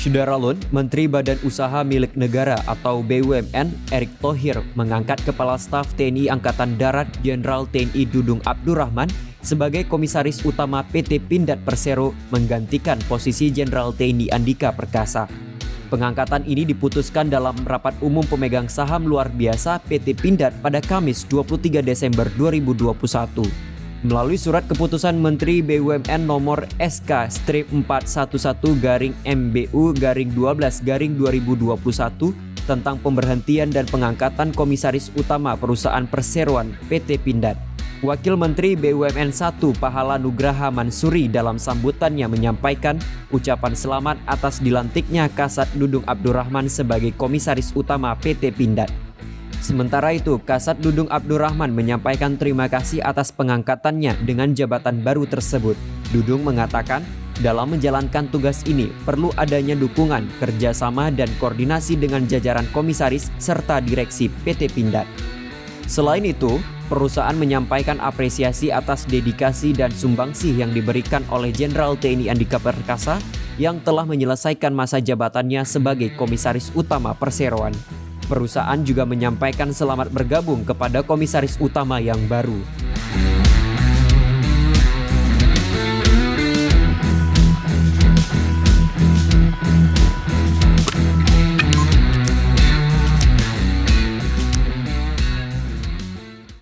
Syederalun, Menteri Badan Usaha Milik Negara atau BUMN, Erick Thohir mengangkat Kepala Staf TNI Angkatan Darat Jenderal TNI Dudung Abdurrahman sebagai Komisaris Utama PT Pindad Persero menggantikan posisi Jenderal TNI Andika Perkasa. Pengangkatan ini diputuskan dalam rapat umum pemegang saham luar biasa PT Pindad pada Kamis 23 Desember 2021. Melalui surat keputusan Menteri BUMN nomor SK-411-MBU-12-2021 tentang pemberhentian dan pengangkatan Komisaris Utama Perusahaan Perseroan PT Pindad. Wakil Menteri BUMN 1 Pahala Nugraha Mansuri dalam sambutannya menyampaikan ucapan selamat atas dilantiknya Kasat Dudung Abdurrahman sebagai Komisaris Utama PT Pindad. Sementara itu, Kasat Dudung Abdurrahman menyampaikan terima kasih atas pengangkatannya dengan jabatan baru tersebut. Dudung mengatakan, dalam menjalankan tugas ini perlu adanya dukungan, kerjasama, dan koordinasi dengan jajaran komisaris serta direksi PT Pindad. Selain itu, perusahaan menyampaikan apresiasi atas dedikasi dan sumbangsih yang diberikan oleh Jenderal TNI Andika Perkasa yang telah menyelesaikan masa jabatannya sebagai Komisaris Utama Perseroan. Perusahaan juga menyampaikan selamat bergabung kepada Komisaris Utama yang baru.